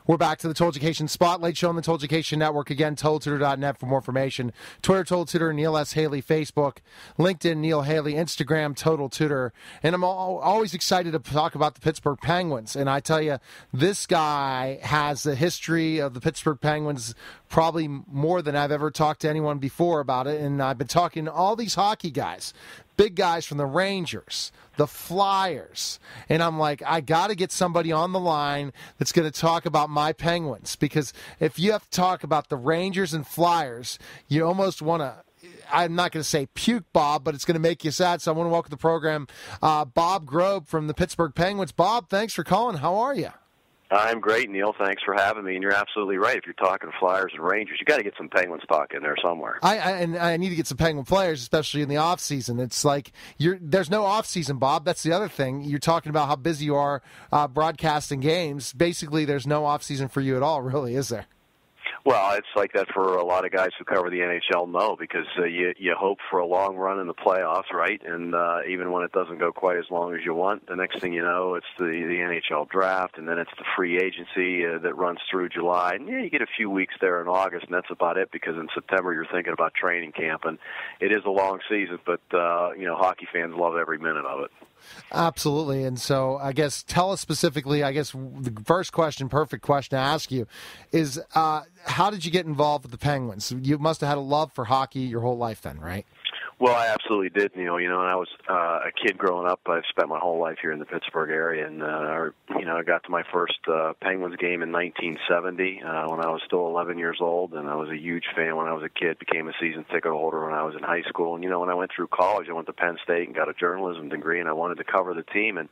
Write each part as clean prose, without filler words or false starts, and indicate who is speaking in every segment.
Speaker 1: We're back to the Total Education Spotlight Show on the Total Education Network. Again, TotalTutor.net for more information. Twitter, Total Tutor, Neil S. Haley, Facebook, LinkedIn, Neil Haley, Instagram, Total Tutor. And I'm always excited to talk about the Pittsburgh Penguins. And I tell you, this guy has the history of the Pittsburgh Penguins probably more than I've ever talked to anyone before about it. And I've been talking to all these hockey guys, big guys from the Rangers, the Flyers. And I'm like, I got to get somebody on the line that's going to talk about my Penguins. Because if you have to talk about the Rangers and Flyers, you almost want to, I'm not going to say puke, Bob, but it's going to make you sad. So I want to welcome to the program Bob Grobe from the Pittsburgh Penguins. Bob, thanks for calling. How are you?
Speaker 2: I'm great, Neil. Thanks for having me. And you're absolutely right. If you're talking Flyers and Rangers, you got to get some Penguins talk in there somewhere.
Speaker 1: I need to get some Penguin players, especially in the off season. It's like there's no off season, Bob. That's the other thing. You're talking about how busy you are broadcasting games. Basically, there's no off season for you at all, really, is there?
Speaker 2: Well, it's like that for a lot of guys who cover the NHL, no, because you hope for a long run in the playoffs, right? And even when it doesn't go quite as long as you want, the next thing you know, it's the NHL draft, and then it's the free agency that runs through July. And, you get a few weeks there in August, and that's about it, because in September you're thinking about training camp. And it is a long season, but, hockey fans love every minute of it.
Speaker 1: Absolutely. And so I guess tell us specifically, I guess the first question, perfect question to ask you is how did you get involved with the Penguins? You must have had a love for hockey your whole life then, right?
Speaker 2: Well, I absolutely did, Neil. When I was a kid growing up, I spent my whole life here in the Pittsburgh area, and I got to my first Penguins game in 1970 when I was still 11 years old, and I was a huge fan when I was a kid. Became a season ticket holder when I was in high school, and when I went through college, I went to Penn State and got a journalism degree, and I wanted to cover the team. And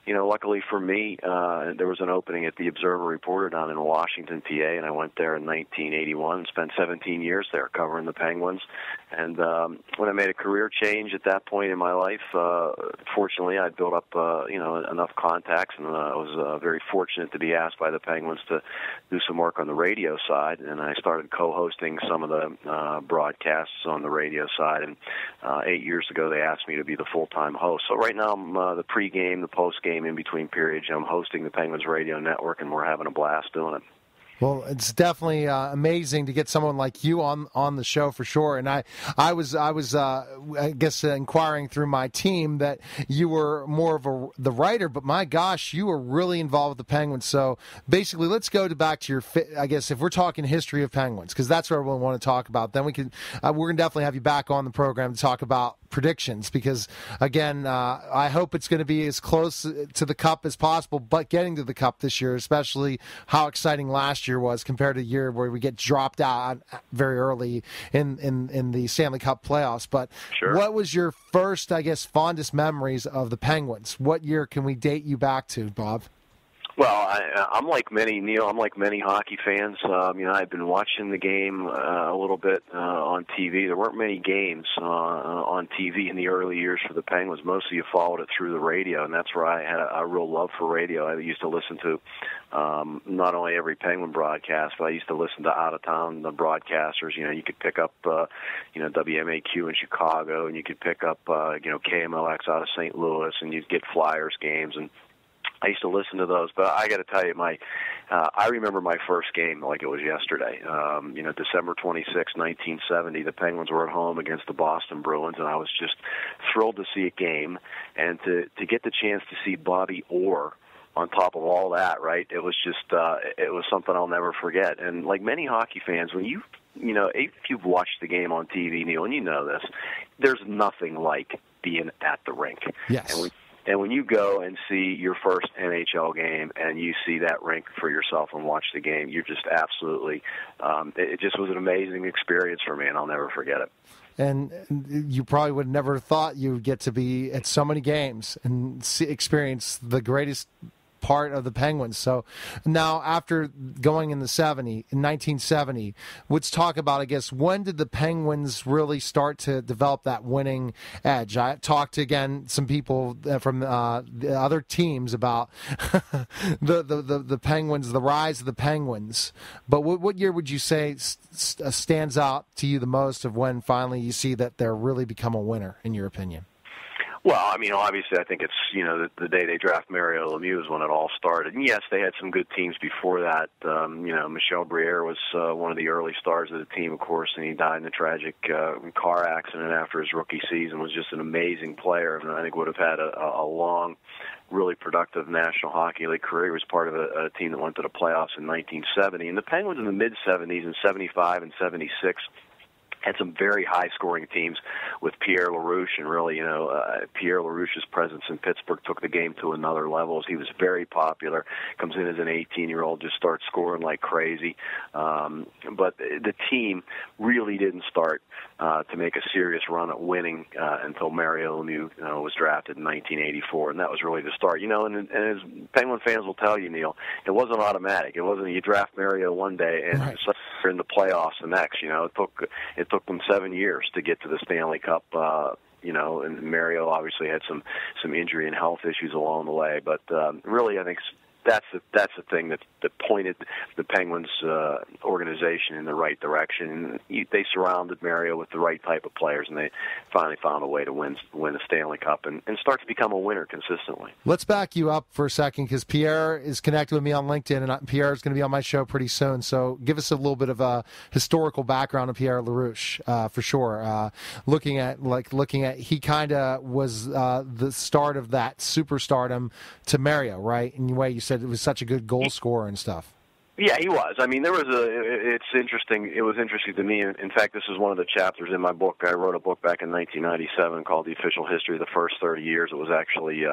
Speaker 2: luckily for me, there was an opening at the Observer Reporter down in Washington, PA, and I went there in 1981 and spent 17 years there covering the Penguins. And when I made a career change at that point in my life, fortunately, I'd built up, enough contacts, and I was very fortunate to be asked by the Penguins to do some work on the radio side, and I started co-hosting some of the broadcasts on the radio side, and 8 years ago, they asked me to be the full-time host. So right now, I'm the pregame, the postgame, in between periods. I'm hosting the Penguins radio network, and we're having a blast doing it.
Speaker 1: Well, it's definitely amazing to get someone like you on the show for sure. And I was inquiring through my team that you were more of the writer, but my gosh, you were really involved with the Penguins. So basically, let's go back to your. I guess if we're talking history of Penguins, because that's what we want to talk about, then we can. We're gonna definitely have you back on the program to talk about predictions, because again, I hope it's going to be as close to the Cup as possible, but getting to the Cup this year, especially how exciting last year was compared to a year where we get dropped out very early in the Stanley Cup playoffs. But
Speaker 2: sure.
Speaker 1: What was your first, I guess, fondest memories of the Penguins? What year can we date you back to, Bob?
Speaker 2: Well, I'm like many, Neil. I'm like many hockey fans. I've been watching the game a little bit on TV. There weren't many games on TV in the early years for the Penguins. Mostly you followed it through the radio, and that's where I had a real love for radio. I used to listen to not only every Penguin broadcast, but I used to listen to out-of-town broadcasters. You could pick up, WMAQ in Chicago, and you could pick up, KMLX out of St. Louis, and you'd get Flyers games, and I used to listen to those, but I got to tell you, I remember my first game like it was yesterday. December 26, 1970, the Penguins were at home against the Boston Bruins, and I was just thrilled to see a game and to get the chance to see Bobby Orr on top of all that, right? It was just, it was something I'll never forget. And like many hockey fans, when if you've watched the game on TV, Neil, and you know this, there's nothing like being at the rink.
Speaker 1: Yes.
Speaker 2: And when you go and see your first NHL game and you see that rink for yourself and watch the game, you're just absolutely, it just was an amazing experience for me, and I'll never forget it.
Speaker 1: And you probably would have never thought you would get to be at so many games and experience the greatest part of the Penguins. So now, after going in 1970, let's talk about, I guess, when did the Penguins really start to develop that winning edge? I talked to, again, some people from the other teams about the Penguins, the rise of the Penguins. But what year would you say stands out to you the most of when finally you see that they're really become a winner, in your opinion?
Speaker 2: Well, I mean, obviously, I think it's, the day they draft Mario Lemieux is when it all started. And yes, they had some good teams before that. Michel Briere was one of the early stars of the team, of course, and he died in a tragic car accident after his rookie season. Was just an amazing player, and I think would have had a long, really productive National Hockey League career. He was part of a team that went to the playoffs in 1970. And the Penguins in the mid-'70s, in 75 and 76, had some very high-scoring teams with Pierre LaRouche, and really, Pierre LaRouche's presence in Pittsburgh took the game to another level. He was very popular, comes in as an 18-year-old, just starts scoring like crazy. But the team really didn't start to make a serious run at winning until Mario Lemieux was drafted in 1984, and that was really the start. And as Penguin fans will tell you, Neil, it wasn't automatic. It wasn't you draft Mario one day and
Speaker 1: right.
Speaker 2: You're in the playoffs the next. It took them 7 years to get to the Stanley Cup. And Mario obviously had some injury and health issues along the way, but really, I think that's the thing that pointed the Penguins organization in the right direction. They surrounded Mario with the right type of players, and they finally found a way to win the Stanley Cup and start to become a winner consistently.
Speaker 1: Let's back you up for a second, because Pierre is connected with me on LinkedIn, and Pierre is going to be on my show pretty soon. So give us a little bit of a historical background of Pierre LaRouche, for sure. Looking at he kind of was the start of that superstardom to Mario, right? In the way you said it was such a good goal scorer and stuff.
Speaker 2: Yeah, he was. I mean, it's interesting. It was interesting to me. In fact, this is one of the chapters in my book. I wrote a book back in 1997 called The Official History of the First 30 Years. It was actually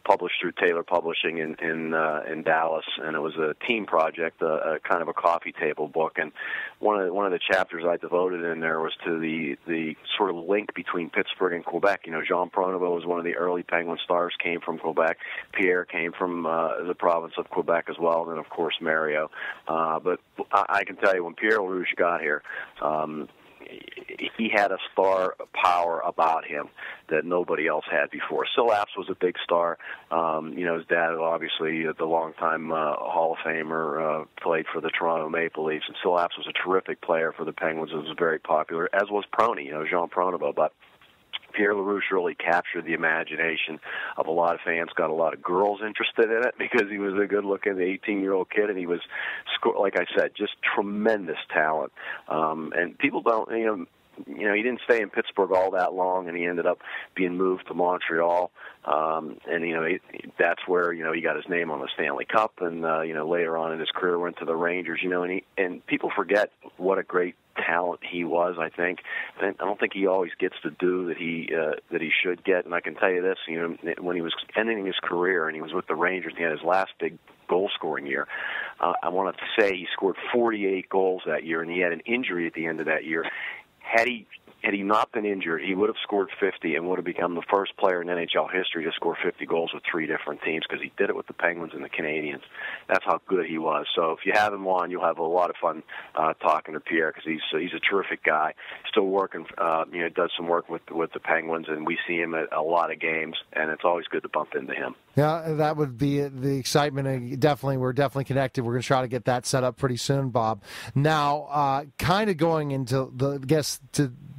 Speaker 2: published through Taylor Publishing in Dallas, and it was a team project, a kind of a coffee table book. And one of the chapters I devoted in there was to the sort of link between Pittsburgh and Quebec. Jean Pronovost was one of the early Penguin stars, came from Quebec. Pierre came from the province of Quebec as well, and then, of course, Mario. But I can tell you, when Pierre LaRouche got here, he had a star power about him that nobody else had before. Syl Apps was a big star. His dad, obviously, the longtime Hall of Famer, played for the Toronto Maple Leafs, and Syl Apps was a terrific player for the Penguins. It was very popular, as was Prony, Jean Pronovost. But Pierre LaRouche really captured the imagination of a lot of fans, got a lot of girls interested in it because he was a good-looking 18-year-old kid, and he was, like I said, just tremendous talent. And people don't, he didn't stay in Pittsburgh all that long, and he ended up being moved to Montreal. That's where, he got his name on the Stanley Cup, and, later on in his career went to the Rangers, and people forget what a great talent he was. I don't think he always gets the due that he should get. And I can tell you this, when he was ending his career and he was with the Rangers, he had his last big goal-scoring year. I want to say he scored 48 goals that year, and he had an injury at the end of that year. Had he not been injured, he would have scored 50 and would have become the first player in NHL history to score 50 goals with 3 different teams, because he did it with the Penguins and the Canadiens. That's how good he was. So if you have him on, you'll have a lot of fun talking to Pierre, because he's a terrific guy. Still working, does some work with the Penguins, and we see him at a lot of games, and it's always good to bump into him.
Speaker 1: Yeah, that would be the excitement. We're definitely connected. We're going to try to get that set up pretty soon, Bob. Now, kind of going into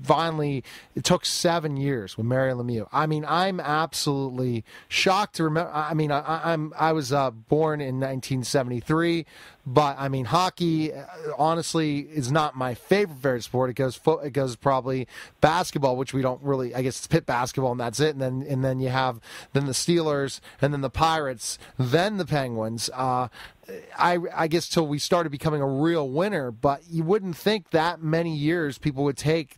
Speaker 1: finally, it took 7 years with Mario Lemieux. I mean, I'm absolutely shocked to remember. I mean, I was born in 1973, but I mean, hockey honestly is not my favorite sport. It goes probably basketball, which we don't really. I guess it's Pitt basketball, and that's it. And then you have the Steelers, and then the Pirates, then the Penguins. I guess till we started becoming a real winner, but you wouldn't think that many years people would take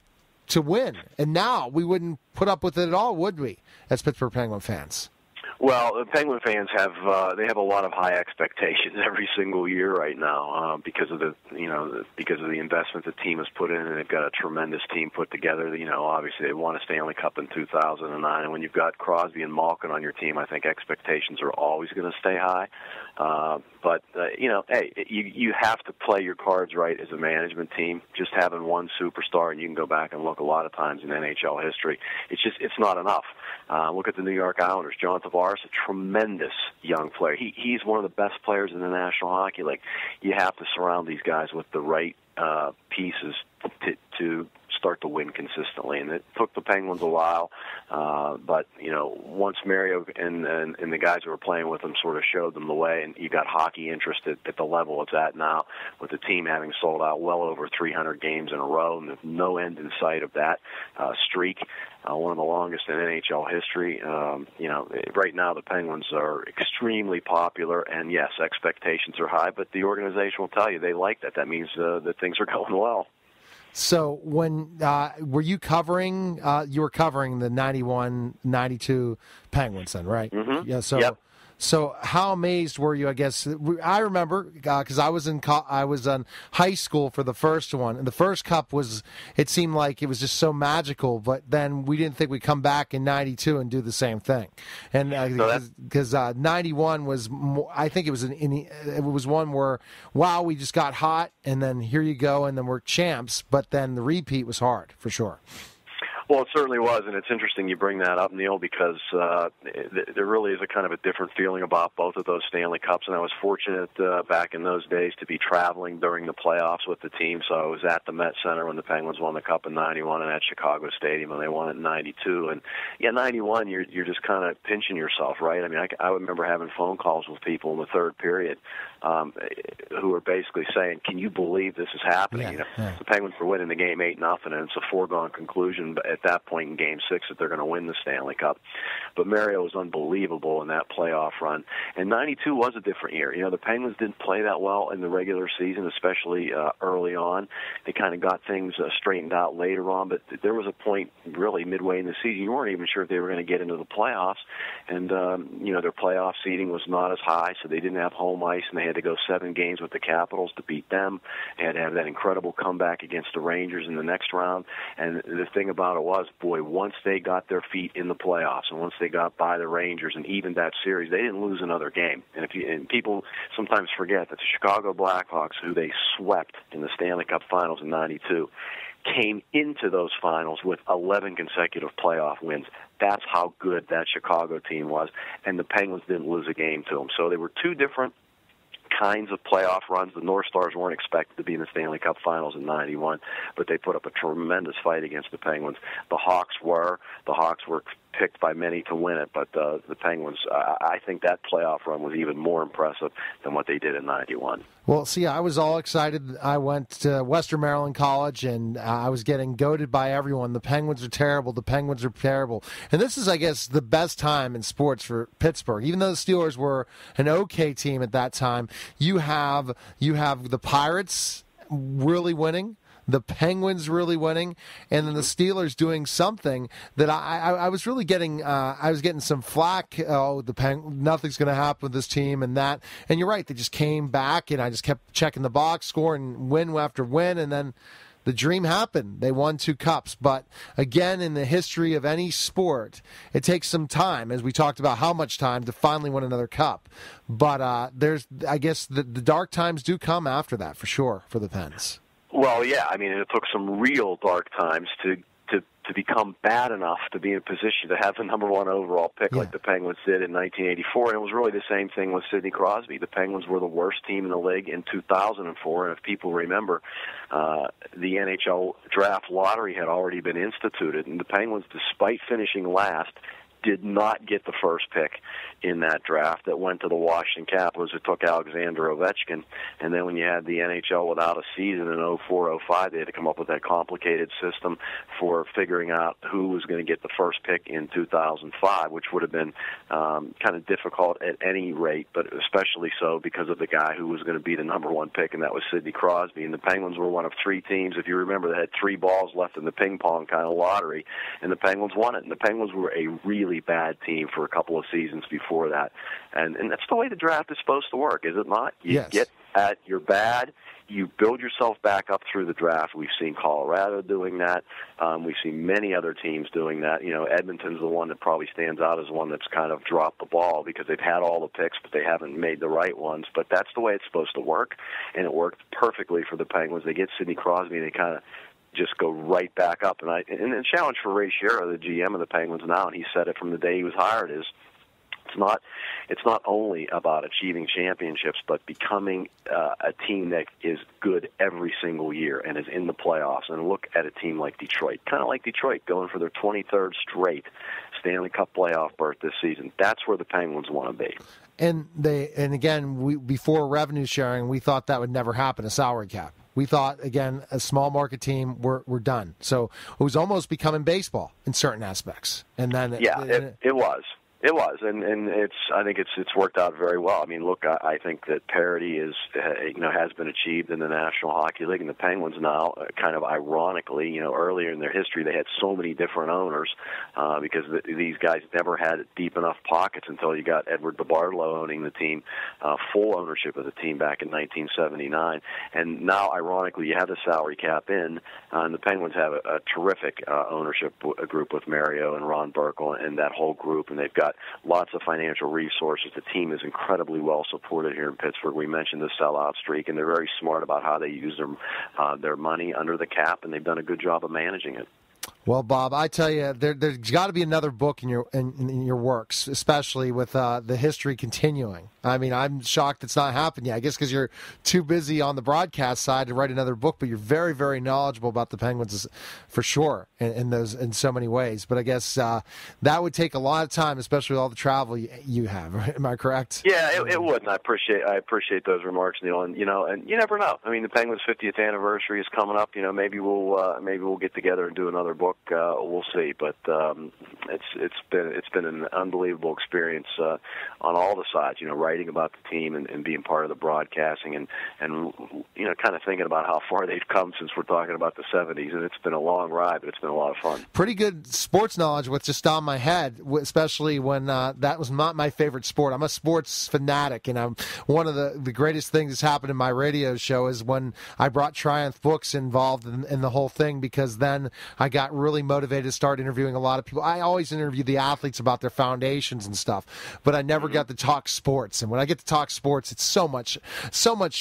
Speaker 1: to win. And now we wouldn't put up with it at all, would we, as Pittsburgh Penguin fans?
Speaker 2: Well, the Penguin fans have a lot of high expectations every single year right now because of the investment the team has put in, and they've got a tremendous team put together. Obviously they won a Stanley Cup in 2009, and when you've got Crosby and Malkin on your team, I think expectations are always going to stay high. But hey, you have to play your cards right as a management team. Just having one superstar, and you can go back and look a lot of times in NHL history, it's not enough. Look at the New York Islanders. John Tavares, a tremendous young player. He's one of the best players in the National Hockey League. You have to surround these guys with the right pieces to start to win consistently. And it took the Penguins a while, but once Mario and the guys who were playing with him sort of showed them the way, and you got hockey interest at the level it's at now, with the team having sold out well over 300 games in a row, and there's no end in sight of that streak. One of the longest in NHL history. Right now the Penguins are extremely popular, and yes, expectations are high, but the organization will tell you they like that. That means that things are going well.
Speaker 1: So when were you covering? You were covering the 91-92 Penguins then, right?
Speaker 2: Mm-hmm.
Speaker 1: Yeah. So.
Speaker 2: Yep.
Speaker 1: So how amazed were you? I guess I remember because I was in high school for the first one, and the first cup it seemed like it was just so magical. But then we didn't think we'd come back in '92 and do the same thing, and because '91 was more, I think it was one where wow, we just got hot, and then here you go, and then we're champs. But then the repeat was hard for sure.
Speaker 2: Well, it certainly was, and it's interesting you bring that up, Neil, because there really is a kind of a different feeling about both of those Stanley Cups, and I was fortunate back in those days to be traveling during the playoffs with the team, so I was at the Met Center when the Penguins won the Cup in '91 and at Chicago Stadium when they won it in '92, and yeah, '91, you're just kind of pinching yourself, right? I mean, I remember having phone calls with people in the third period who were basically saying, can you believe this is happening? The Penguins were winning the game 8-0, and it's a foregone conclusion at that point in Game 6 that they're going to win the Stanley Cup. But Mario was unbelievable in that playoff run. And 92 was a different year. The Penguins didn't play that well in the regular season, especially early on. They kind of got things straightened out later on, but there was a point really midway in the season you weren't even sure if they were going to get into the playoffs. And, their playoff seeding was not as high, so they didn't have home ice, and they had to go 7 games with the Capitals to beat them. They had to have that incredible comeback against the Rangers in the next round. And the thing about it was, boy, once they got their feet in the playoffs and once they got by the Rangers and evened that series, they didn't lose another game. And people sometimes forget that the Chicago Blackhawks, who they swept in the Stanley Cup Finals in '92, came into those finals with 11 consecutive playoff wins. That's how good that Chicago team was, and the Penguins didn't lose a game to them. So they were two different kinds of playoff runs. The North Stars weren't expected to be in the Stanley Cup Finals in '91, but they put up a tremendous fight against the Penguins. The Hawks were picked by many to win it, but the Penguins, I think that playoff run was even more impressive than what they did in '91.
Speaker 1: Well, see, I was all excited. I went to Western Maryland College, and I was getting goaded by everyone. The Penguins are terrible. The Penguins are terrible. And this is, I guess, the best time in sports for Pittsburgh. Even though the Steelers were an okay team at that time, you have the Pirates really winning, the Penguins really winning, and then the Steelers doing something that I was really getting. I was getting some flack. Oh, nothing's going to happen with this team and that. And you're right. They just came back, and I just kept checking the box, scoring win after win, and then the dream happened. They won 2 cups. But again, in the history of any sport, it takes some time, as we talked about how much time to finally win another cup. But I guess the dark times do come after that, for sure, for the Pens.
Speaker 2: Well, yeah. I mean, it took some real dark times to become bad enough to be in a position to have the number 1 overall pick like the Penguins did in 1984. And it was really the same thing with Sidney Crosby. The Penguins were the worst team in the league in 2004. And if people remember, the NHL draft lottery had already been instituted. And the Penguins, despite finishing last, did not get the first pick in that draft that went to the Washington Capitals, who took Alexander Ovechkin. And then when you had the NHL without a season in 04-05, they had to come up with that complicated system for figuring out who was going to get the first pick in 2005, which would have been kind of difficult at any rate, but especially so because of the guy who was going to be the number 1 pick, and that was Sidney Crosby. And the Penguins were one of 3 teams, if you remember, that had 3 balls left in the ping-pong kind of lottery, and the Penguins won it. And the Penguins were a really bad team for a couple of seasons before that. And that's the way the draft is supposed to work, is it not? You get at your bad, you build yourself back up through the draft. We've seen Colorado doing that. We've seen many other teams doing that. Edmonton's the one that probably stands out as one that's kind of dropped the ball because they've had all the picks, but they haven't made the right ones. But that's the way it's supposed to work, and it worked perfectly for the Penguins. They get Sidney Crosby, and they kind of just go right back up. And the challenge for Ray Shero, the GM of the Penguins now, and he said it from the day he was hired, is It's not only about achieving championships, but becoming a team that is good every single year and is in the playoffs. And look at a team like Detroit, kind of like Detroit, going for their 23rd straight Stanley Cup playoff berth this season. That's where the Penguins want to be. And
Speaker 1: before revenue sharing, we thought that would never happen, a salary cap. We thought, again, a small market team, we're done. So it was almost becoming baseball in certain aspects. And then
Speaker 2: it was. It was, and I think it's worked out very well. I mean, look, I think that parity has been achieved in the National Hockey League, and the Penguins now, kind of ironically, earlier in their history, they had so many different owners because these guys never had deep enough pockets until you got Edward DeBartolo owning the team, full ownership of the team back in 1979, and now, ironically, you have the salary cap in, and the Penguins have a terrific ownership group with Mario and Ron Burkle and that whole group, and they've got lots of financial resources. The team is incredibly well supported here in Pittsburgh. We mentioned the sellout streak, and they're very smart about how they use their money under the cap, and they've done a good job of managing it.
Speaker 1: Well, Bob, I tell you, there's got to be another book in your works, especially with the history continuing. I mean, I'm shocked it's not happened yet. I guess because you're too busy on the broadcast side to write another book, but you're very, very knowledgeable about the Penguins for sure in so many ways. But I guess that would take a lot of time, especially with all the travel you have. Right? Am I correct?
Speaker 2: Yeah, it would. And I appreciate those remarks, Neil. And you never know. I mean, the Penguins' 50th anniversary is coming up. Maybe we'll get together and do another book. We'll see, but it's been an unbelievable experience on all the sides. Writing about the team and being part of the broadcasting and kind of thinking about how far they've come since we're talking about the 70s. And it's been a long ride, but it's been a lot of fun.
Speaker 1: Pretty good sports knowledge with just on my head, especially when that was not my favorite sport. I'm a sports fanatic, and one of the greatest things that's happened in my radio show is when I brought Triumph Books involved in the whole thing, because then I got really motivated to start interviewing a lot of people. I always interview the athletes about their foundations and stuff, but I never got to talk sports. And when I get to talk sports, it's so much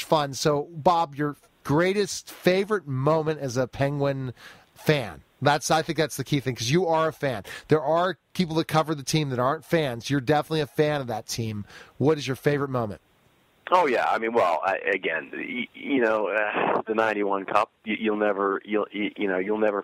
Speaker 1: fun. So, Bob, your greatest favorite moment as a Penguin fan? I think that's the key thing, because you are a fan. There are people that cover the team that aren't fans. You're definitely a fan of that team. What is your favorite moment?
Speaker 2: Oh yeah, I mean, well, again, the '91 Cup. You'll never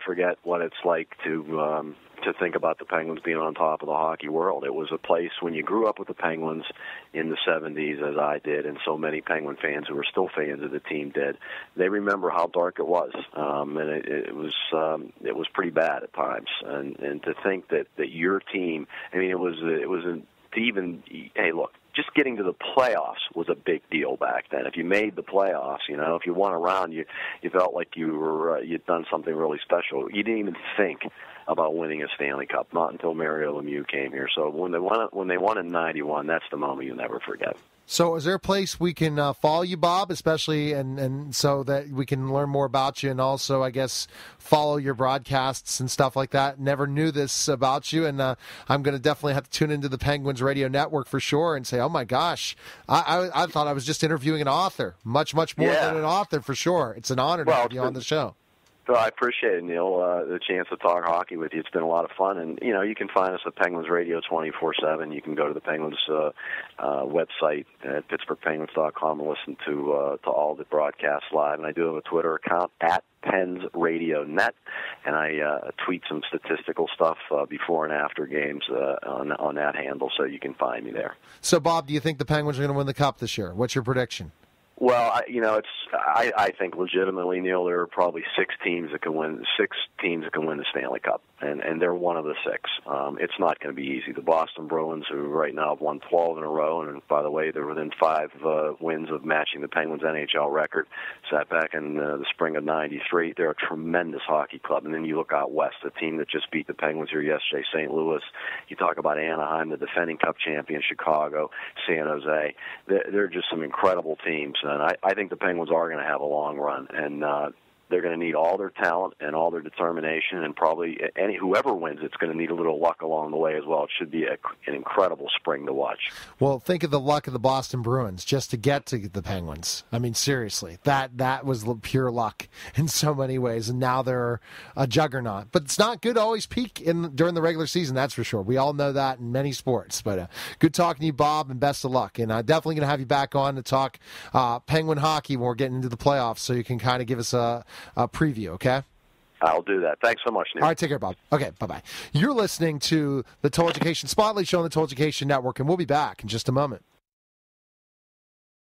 Speaker 2: forget what it's like to think about the Penguins being on top of the hockey world. It was a place, when you grew up with the Penguins in the '70s, as I did, and so many Penguin fans who were still fans of the team did. They remember how dark it was, and it was pretty bad at times. And to think that your team, I mean, it was hey, look. Just getting to the playoffs was a big deal back then. If you made the playoffs, if you won a round, you felt like you'd done something really special. You didn't even think about winning a Stanley Cup, not until Mario Lemieux came here. So when they won in '91, that's the moment you'll never forget.
Speaker 1: So is there a place we can follow you, Bob, especially and so that we can learn more about you, and also, I guess, follow your broadcasts and stuff like that? Never knew this about you, and I'm going to definitely have to tune into the Penguins Radio Network for sure and say, oh, my gosh, I thought I was just interviewing an author. Much more than an author, for sure. It's an honor to have you on the show.
Speaker 2: So I appreciate it, Neil, the chance to talk hockey with you. It's been a lot of fun. And, you can find us at Penguins Radio 24/7. You can go to the Penguins website at PittsburghPenguins.com and listen to all the broadcasts live. And I do have a Twitter account at PensRadioNet, and I tweet some statistical stuff before and after games on that handle, so you can find me there.
Speaker 1: So, Bob, do you think the Penguins are going to win the Cup this year? What's your prediction?
Speaker 2: Well, I think legitimately, Neil, there are probably six teams that can win the Stanley Cup, and they're one of the six. It's not going to be easy. The Boston Bruins, who right now have won 12 in a row, and by the way, they're within 5 wins of matching the Penguins' NHL record set back in the spring of '93. They're a tremendous hockey club. And then you look out west, the team that just beat the Penguins here yesterday, St. Louis. You talk about Anaheim, the defending Cup champion, Chicago, San Jose. They're just some incredible teams. And I think the Penguins are going to have a long run. And, they're going to need all their talent and all their determination, and probably whoever wins, it's going to need a little luck along the way as well. It should be an incredible spring to watch.
Speaker 1: Well, think of the luck of the Boston Bruins just to get to the Penguins. I mean, seriously, that was pure luck in so many ways, and now they're a juggernaut. But it's not good to always peak during the regular season, that's for sure. We all know that in many sports. But good talking to you, Bob, and best of luck. And definitely going to have you back on to talk Penguin hockey when we're getting into the playoffs, so you can kind of give us a preview, okay?
Speaker 2: I'll do that. Thanks so much, Neil.
Speaker 1: All right, take care, Bob. Okay, bye-bye. You're listening to the Total Education Spotlight Show on the Total Education Network, and we'll be back in just a moment.